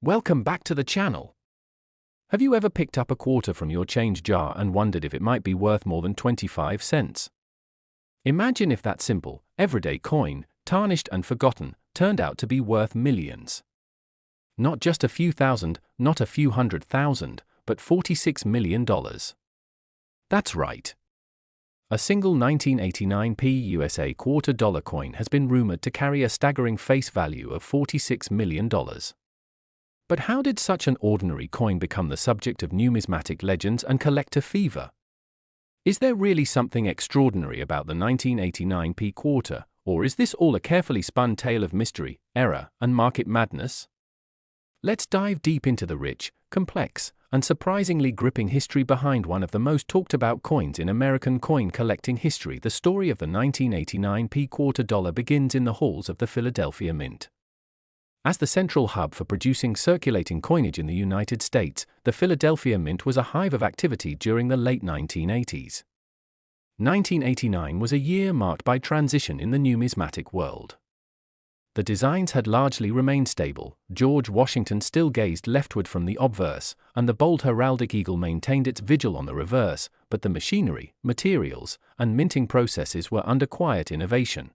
Welcome back to the channel. Have you ever picked up a quarter from your change jar and wondered if it might be worth more than 25 cents? Imagine if that simple, everyday coin, tarnished and forgotten, turned out to be worth millions. Not just a few thousand, not a few 100,000, but $46 million. That's right. A single 1989 USA quarter-dollar coin has been rumored to carry a staggering face value of $46 million. But how did such an ordinary coin become the subject of numismatic legends and collector fever? Is there really something extraordinary about the 1989 quarter, or is this all a carefully spun tale of mystery, error, and market madness? Let's dive deep into the rich, complex, and surprisingly gripping history behind one of the most talked about coins in American coin collecting history. The story of the 1989 quarter dollar begins in the halls of the Philadelphia Mint. As the central hub for producing circulating coinage in the United States, the Philadelphia Mint was a hive of activity during the late 1980s. 1989 was a year marked by transition in the numismatic world. The designs had largely remained stable, George Washington still gazed leftward from the obverse, and the bold heraldic eagle maintained its vigil on the reverse, but the machinery, materials, and minting processes were under quiet innovation.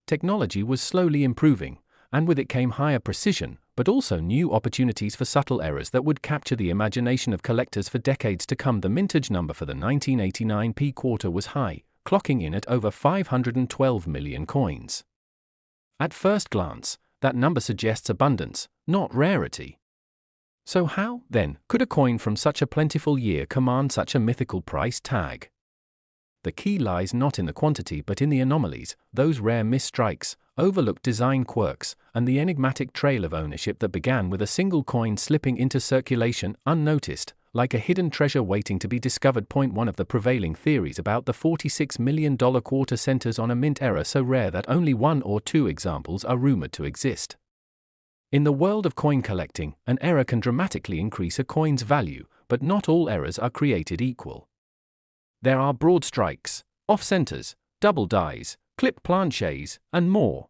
Technology was slowly improving, and with it came higher precision, but also new opportunities for subtle errors that would capture the imagination of collectors for decades to come. The mintage number for the 1989 quarter was high, clocking in at over 512 million coins. At first glance, that number suggests abundance, not rarity. So how, then, could a coin from such a plentiful year command such a mythical price tag? The key lies not in the quantity but in the anomalies, those rare misstrikes, overlooked design quirks, and the enigmatic trail of ownership that began with a single coin slipping into circulation unnoticed, like a hidden treasure waiting to be discovered. One of the prevailing theories about the $46 million quarter centers on a mint error so rare that only one or two examples are rumored to exist. In the world of coin collecting, an error can dramatically increase a coin's value, but not all errors are created equal. There are broad strikes, off-centers, double dies, clipped planchets, and more.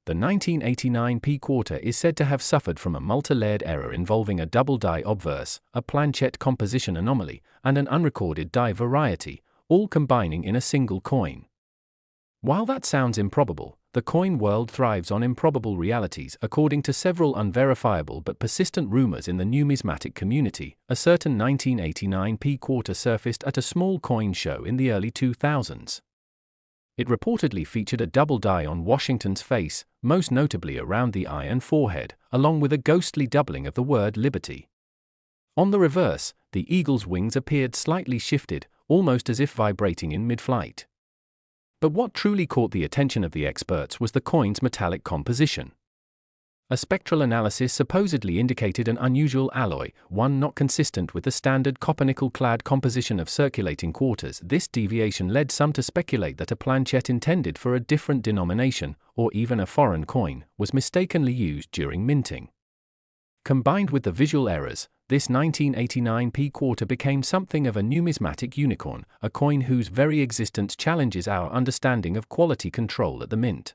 The 1989 quarter is said to have suffered from a multi-layered error involving a double die obverse, a planchette composition anomaly, and an unrecorded die variety, all combining in a single coin. While that sounds improbable, the coin world thrives on improbable realities. According to several unverifiable but persistent rumors in the numismatic community, a certain 1989 quarter surfaced at a small coin show in the early 2000s. It reportedly featured a double die on Washington's face, most notably around the eye and forehead, along with a ghostly doubling of the word liberty. On the reverse, the eagle's wings appeared slightly shifted, almost as if vibrating in mid-flight. But what truly caught the attention of the experts was the coin's metallic composition. A spectral analysis supposedly indicated an unusual alloy, one not consistent with the standard copper-nickel-clad composition of circulating quarters. This deviation led some to speculate that a planchette intended for a different denomination, or even a foreign coin, was mistakenly used during minting. Combined with the visual errors, this 1989 quarter became something of a numismatic unicorn, a coin whose very existence challenges our understanding of quality control at the mint.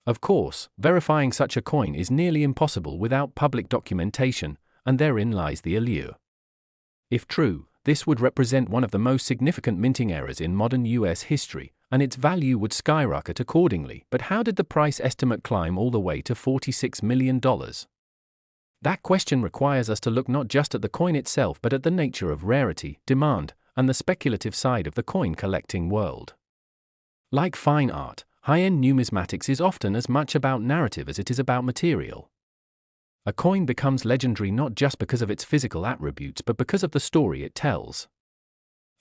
Of course, verifying such a coin is nearly impossible without public documentation, and therein lies the allure. If true, this would represent one of the most significant minting errors in modern U.S. history, and its value would skyrocket accordingly. But how did the price estimate climb all the way to $46 million? That question requires us to look not just at the coin itself but at the nature of rarity, demand, and the speculative side of the coin collecting world. Like fine art, high-end numismatics is often as much about narrative as it is about material. A coin becomes legendary not just because of its physical attributes but because of the story it tells.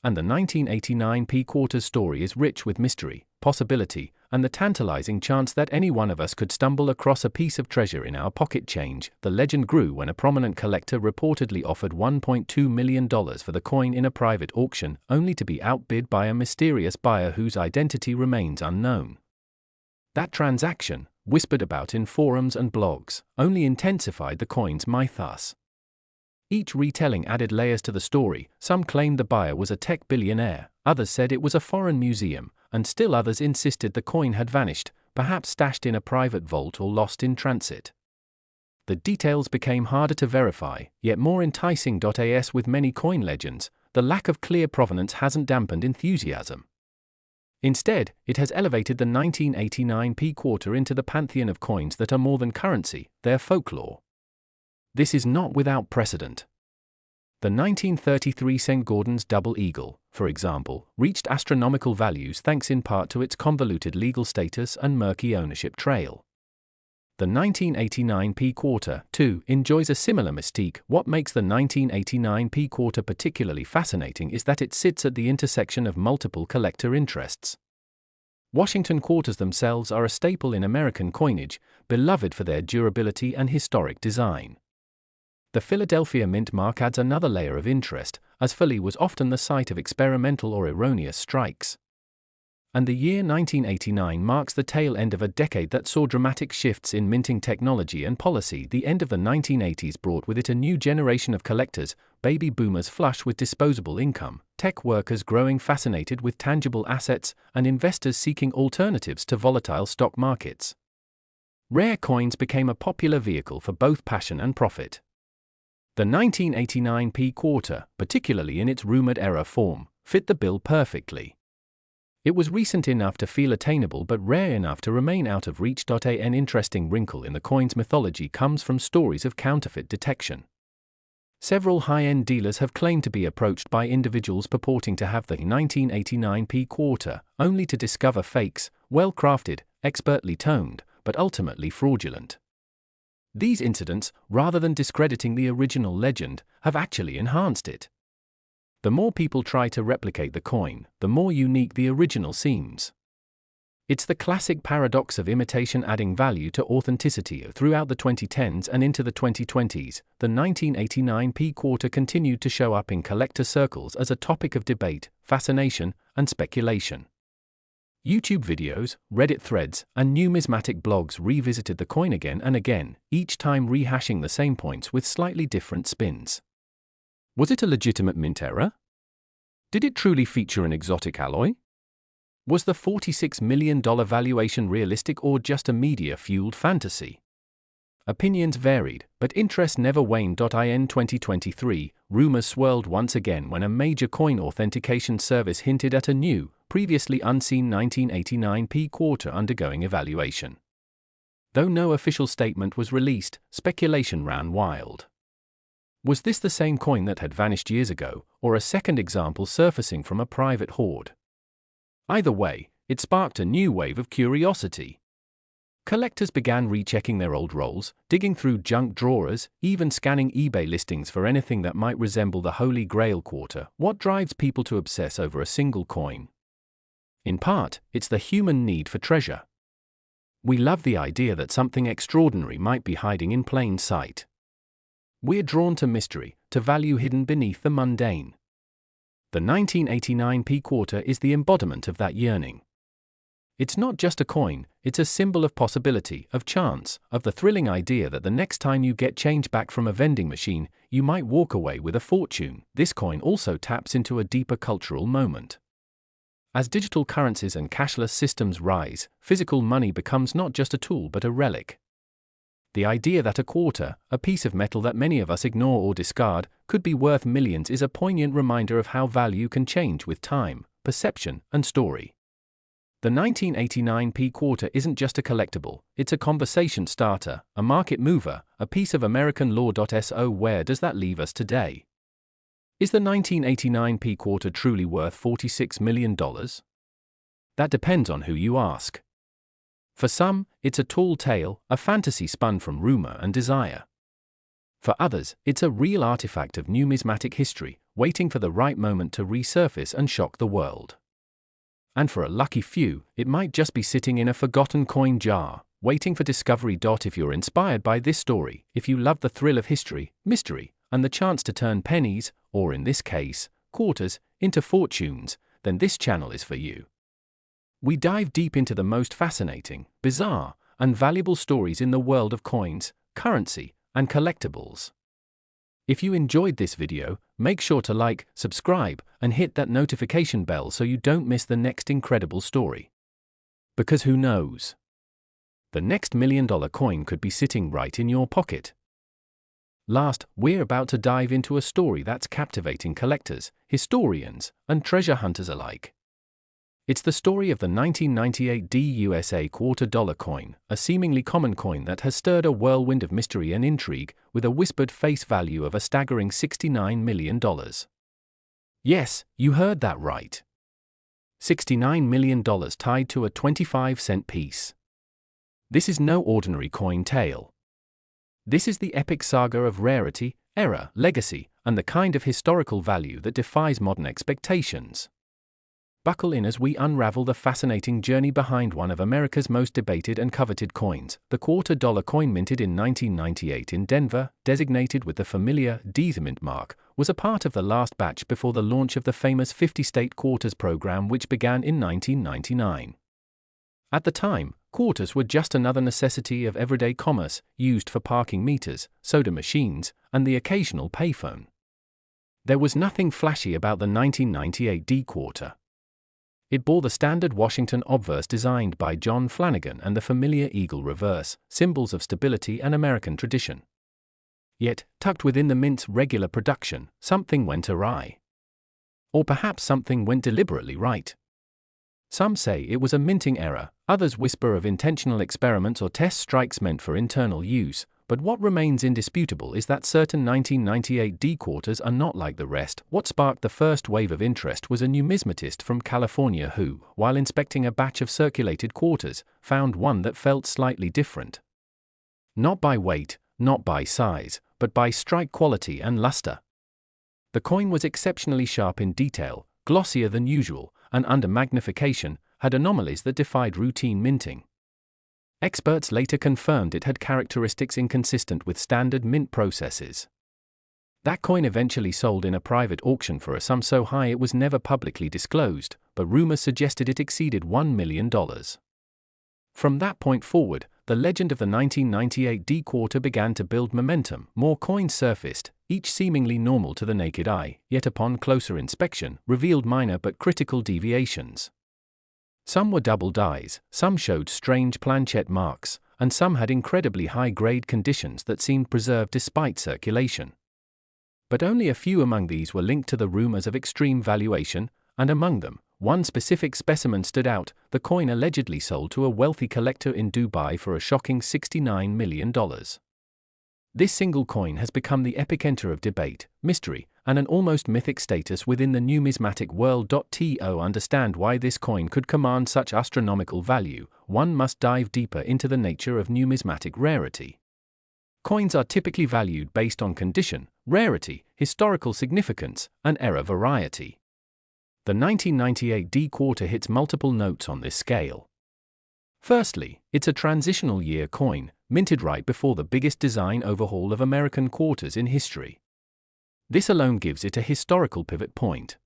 And the 1989 quarter story is rich with mystery, possibility, and the tantalizing chance that any one of us could stumble across a piece of treasure in our pocket change. The legend grew when a prominent collector reportedly offered $1.2 million for the coin in a private auction, only to be outbid by a mysterious buyer whose identity remains unknown. That transaction, whispered about in forums and blogs, only intensified the coin's mythos. Each retelling added layers to the story. Some claimed the buyer was a tech billionaire, others said it was a foreign museum, and still others insisted the coin had vanished, perhaps stashed in a private vault or lost in transit. the details became harder to verify, yet more enticing. As with many coin legends, the lack of clear provenance hasn't dampened enthusiasm. Instead, it has elevated the 1989 P quarter into the pantheon of coins that are more than currency, they're folklore. This is not without precedent. The 1933 St. Gordon's Double Eagle, for example, reached astronomical values thanks in part to its convoluted legal status and murky ownership trail. The 1989 P quarter, too, enjoys a similar mystique. What makes the 1989 P quarter particularly fascinating is that it sits at the intersection of multiple collector interests. Washington quarters themselves are a staple in American coinage, beloved for their durability and historic design. The Philadelphia Mint mark adds another layer of interest, as Philly was often the site of experimental or erroneous strikes. And the year 1989 marks the tail end of a decade that saw dramatic shifts in minting technology and policy. The end of the 1980s brought with it a new generation of collectors, baby boomers flush with disposable income, tech workers growing fascinated with tangible assets, and investors seeking alternatives to volatile stock markets. Rare coins became a popular vehicle for both passion and profit. The 1989 P quarter, particularly in its rumored error form, fit the bill perfectly. It was recent enough to feel attainable but rare enough to remain out of reach. An interesting wrinkle in the coin's mythology comes from stories of counterfeit detection. Several high-end dealers have claimed to be approached by individuals purporting to have the 1989 P quarter, only to discover fakes, well-crafted, expertly toned, but ultimately fraudulent. These incidents, rather than discrediting the original legend, have actually enhanced it. The more people try to replicate the coin, the more unique the original seems. It's the classic paradox of imitation adding value to authenticity. Throughout the 2010s and into the 2020s, the 1989 P quarter continued to show up in collector circles as a topic of debate, fascination, and speculation. YouTube videos, Reddit threads, and numismatic blogs revisited the coin again and again, each time rehashing the same points with slightly different spins. Was it a legitimate mint error? Did it truly feature an exotic alloy? Was the $46 million valuation realistic or just a media-fueled fantasy? Opinions varied, but interest never waned. In 2023, rumors swirled once again when a major coin authentication service hinted at a new, previously unseen 1989 P quarter undergoing evaluation. Though no official statement was released, speculation ran wild. Was this the same coin that had vanished years ago, or a second example surfacing from a private hoard? Either way, it sparked a new wave of curiosity. Collectors began rechecking their old rolls, digging through junk drawers, even scanning eBay listings for anything that might resemble the Holy Grail quarter. What drives people to obsess over a single coin? In part, it's the human need for treasure. We love the idea that something extraordinary might be hiding in plain sight. We're drawn to mystery, to value hidden beneath the mundane. The 1989 P quarter is the embodiment of that yearning. It's not just a coin, it's a symbol of possibility, of chance, of the thrilling idea that the next time you get change back from a vending machine, you might walk away with a fortune. This coin also taps into a deeper cultural moment. As digital currencies and cashless systems rise, physical money becomes not just a tool but a relic. The idea that a quarter, a piece of metal that many of us ignore or discard, could be worth millions is a poignant reminder of how value can change with time, perception, and story. The 1989 P quarter isn't just a collectible, it's a conversation starter, a market mover, a piece of American law. So where does that leave us today? Is the 1989 P quarter truly worth $46 million? That depends on who you ask. For some, it's a tall tale, a fantasy spun from rumor and desire. For others, it's a real artifact of numismatic history, waiting for the right moment to resurface and shock the world. And for a lucky few, it might just be sitting in a forgotten coin jar, waiting for discovery. If you're inspired by this story, if you love the thrill of history, mystery, and the chance to turn pennies, or in this case, quarters, into fortunes, then this channel is for you. We dive deep into the most fascinating, bizarre, and valuable stories in the world of coins, currency, and collectibles. If you enjoyed this video, make sure to like, subscribe, and hit that notification bell so you don't miss the next incredible story. Because who knows? The next $1 million coin could be sitting right in your pocket. Last, we're about to dive into a story that's captivating collectors, historians, and treasure hunters alike. It's the story of the 1998 DUSA $2 coin, a seemingly common coin that has stirred a whirlwind of mystery and intrigue, with a whispered face value of a staggering $69 million. Yes, you heard that right. $69 million tied to a 25-cent piece. This is no ordinary coin tale. This is the epic saga of rarity, error, legacy, and the kind of historical value that defies modern expectations. Buckle in as we unravel the fascinating journey behind one of America's most debated and coveted coins, the $2 coin minted in 1998 in Denver, designated with the familiar D mint mark, was a part of the last batch before the launch of the famous 50-state quarters program, which began in 1999. At the time, quarters were just another necessity of everyday commerce, used for parking meters, soda machines, and the occasional payphone. There was nothing flashy about the 1998 D quarter. It bore the standard Washington obverse designed by John Flanagan and the familiar eagle reverse, symbols of stability and American tradition. Yet, tucked within the mint's regular production, something went awry. Or perhaps something went deliberately right. Some say it was a minting error, others whisper of intentional experiments or test strikes meant for internal use, but what remains indisputable is that certain 1998 D quarters are not like the rest. What sparked the first wave of interest was a numismatist from California who, while inspecting a batch of circulated quarters, found one that felt slightly different. Not by weight, not by size, but by strike quality and luster. The coin was exceptionally sharp in detail, glossier than usual, and under magnification, had anomalies that defied routine minting. Experts later confirmed it had characteristics inconsistent with standard mint processes. That coin eventually sold in a private auction for a sum so high it was never publicly disclosed, but rumors suggested it exceeded $1 million. From that point forward, the legend of the 1998 D quarter began to build momentum. More coins surfaced, each seemingly normal to the naked eye, yet upon closer inspection, revealed minor but critical deviations. Some were double dies, some showed strange planchet marks, and some had incredibly high-grade conditions that seemed preserved despite circulation. But only a few among these were linked to the rumors of extreme valuation, and among them, one specific specimen stood out: the coin allegedly sold to a wealthy collector in Dubai for a shocking $69 million. This single coin has become the epicenter of debate, mystery, and an almost mythic status within the numismatic world. To understand why this coin could command such astronomical value, one must dive deeper into the nature of numismatic rarity. Coins are typically valued based on condition, rarity, historical significance, and era variety. The 1998 D quarter hits multiple notes on this scale. Firstly, it's a transitional year coin, minted right before the biggest design overhaul of American quarters in history. This alone gives it a historical pivot point.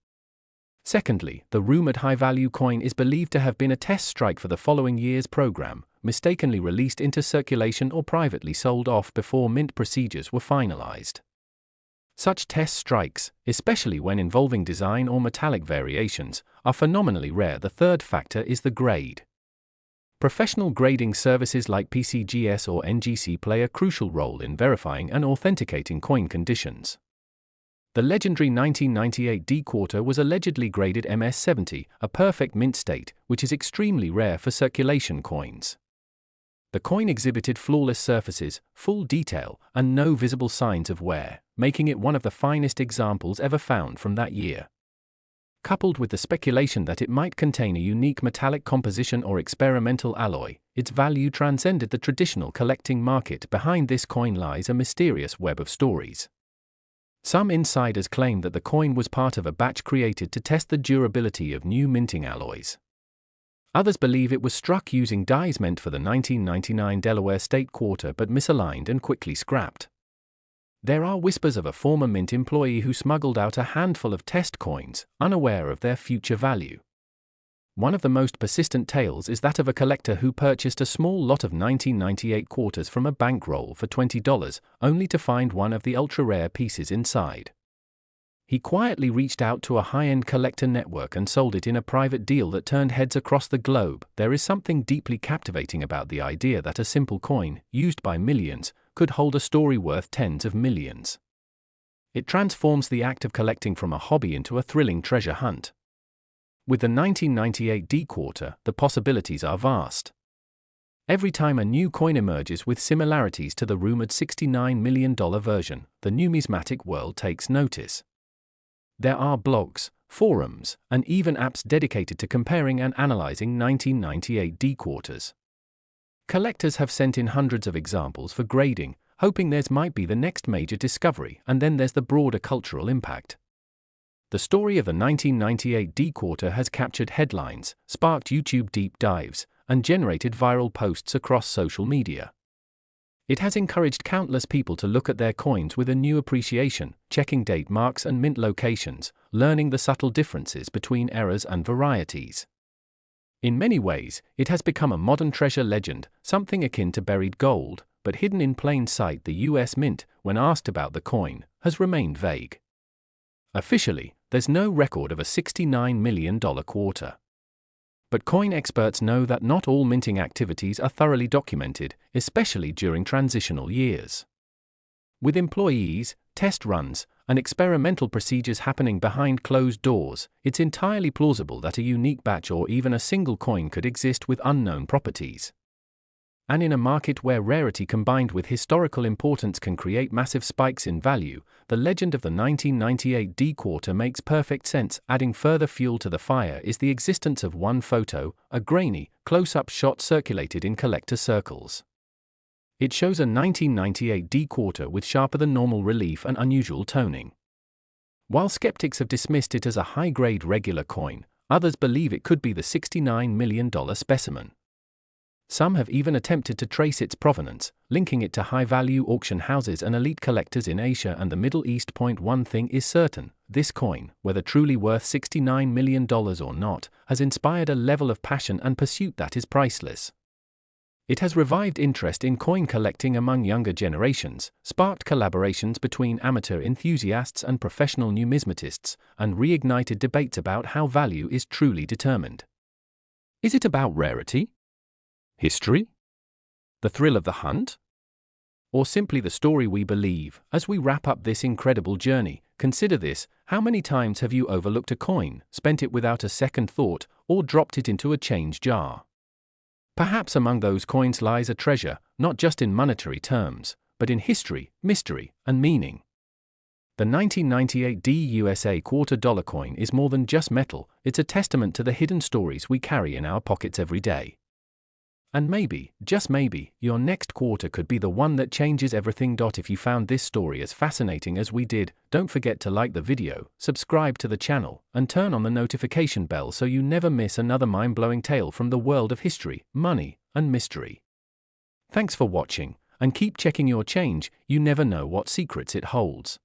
Secondly, the rumored high-value coin is believed to have been a test strike for the following year's program, mistakenly released into circulation or privately sold off before mint procedures were finalized. Such test strikes, especially when involving design or metallic variations, are phenomenally rare. The third factor is the grade. Professional grading services like PCGS or NGC play a crucial role in verifying and authenticating coin conditions. The legendary 1998 D quarter was allegedly graded MS-70, a perfect mint state, which is extremely rare for circulation coins. The coin exhibited flawless surfaces, full detail, and no visible signs of wear, making it one of the finest examples ever found from that year. Coupled with the speculation that it might contain a unique metallic composition or experimental alloy, its value transcended the traditional collecting market. Behind this coin lies a mysterious web of stories. Some insiders claim that the coin was part of a batch created to test the durability of new minting alloys. Others believe it was struck using dies meant for the 1999 Delaware State quarter but misaligned and quickly scrapped. There are whispers of a former mint employee who smuggled out a handful of test coins, unaware of their future value. One of the most persistent tales is that of a collector who purchased a small lot of 1998 quarters from a bankroll for $20, only to find one of the ultra-rare pieces inside. He quietly reached out to a high-end collector network and sold it in a private deal that turned heads across the globe. There is something deeply captivating about the idea that a simple coin, used by millions, could hold a story worth tens of millions. It transforms the act of collecting from a hobby into a thrilling treasure hunt. With the 1998 D quarter, the possibilities are vast. Every time a new coin emerges with similarities to the rumored $69 million version, the numismatic world takes notice. There are blogs, forums, and even apps dedicated to comparing and analyzing 1998 D quarters. Collectors have sent in hundreds of examples for grading, hoping theirs might be the next major discovery, and then there's the broader cultural impact. The story of the 1998 D quarter has captured headlines, sparked YouTube deep dives, and generated viral posts across social media. It has encouraged countless people to look at their coins with a new appreciation, checking date marks and mint locations, learning the subtle differences between eras and varieties. In many ways, it has become a modern treasure legend, something akin to buried gold, but hidden in plain sight. The US Mint, when asked about the coin, has remained vague. Officially, there's no record of a $69 million quarter. But coin experts know that not all minting activities are thoroughly documented, especially during transitional years. With employees, test runs, and experimental procedures happening behind closed doors, it's entirely plausible that a unique batch or even a single coin could exist with unknown properties. And in a market where rarity combined with historical importance can create massive spikes in value, the legend of the 1998 D quarter makes perfect sense. Adding further fuel to the fire is the existence of one photo, a grainy, close-up shot circulated in collector circles. It shows a 1998 D quarter with sharper than normal relief and unusual toning. While skeptics have dismissed it as a high-grade regular coin, others believe it could be the $69 million specimen. Some have even attempted to trace its provenance, linking it to high-value auction houses and elite collectors in Asia and the Middle East. One thing is certain, this coin, whether truly worth $69 million or not, has inspired a level of passion and pursuit that is priceless. It has revived interest in coin collecting among younger generations, sparked collaborations between amateur enthusiasts and professional numismatists, and reignited debates about how value is truly determined. Is it about rarity? History? The thrill of the hunt? Or simply the story we believe? As we wrap up this incredible journey, consider this: how many times have you overlooked a coin, spent it without a second thought, or dropped it into a change jar? Perhaps among those coins lies a treasure, not just in monetary terms, but in history, mystery, and meaning. The 1998 D USA $quarter coin is more than just metal, it's a testament to the hidden stories we carry in our pockets every day. And maybe, just maybe, your next quarter could be the one that changes everything. If you found this story as fascinating as we did, don't forget to like the video, subscribe to the channel, and turn on the notification bell so you never miss another mind-blowing tale from the world of history, money, and mystery. Thanks for watching, and keep checking your change. You never know what secrets it holds.